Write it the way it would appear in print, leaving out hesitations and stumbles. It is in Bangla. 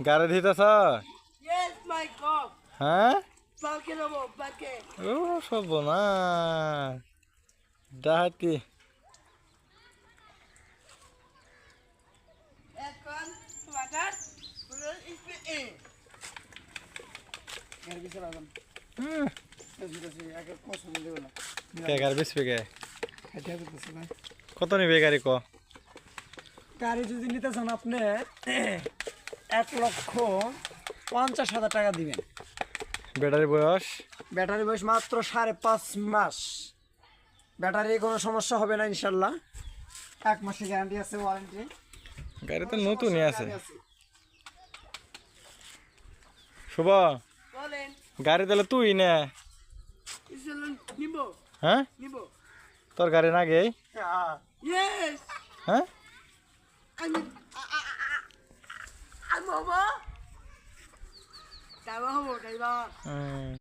গাড়ি দিতেছ? Yes, my God. হ্যাঁ, Balke nabo, balke. ও সব না ডাহাতি। এখন water. Puro isme e. Garbi se lagan. Esbitasi agar koso mile bola. কে গাড়ি বেচবে কে? এটা দিতেছে না। কত নিবে গাড়ি ক? গাড়ি যদি নিতে চান আপনি 1,50,000 টাকা দিবেন। ব্যাটারি বয়স? ব্যাটারি বয়স মাত্র 5.5 মাস। ব্যাটারি কোনো সমস্যা হবে না ইনশাল্লাহ। 1 মাসের গ্যারান্টি আছে, ওয়ারেন্টি। গাড়ি তো নতুনই আছে। শুভ, বলেন। গাড়ি তাহলে তুই নে। নিব হ্যাঁ, নিব। তোর গাড়ি না গে? ইয়েস, হ্যাঁ, আমি বাবা, যাবা হবো যাইবা।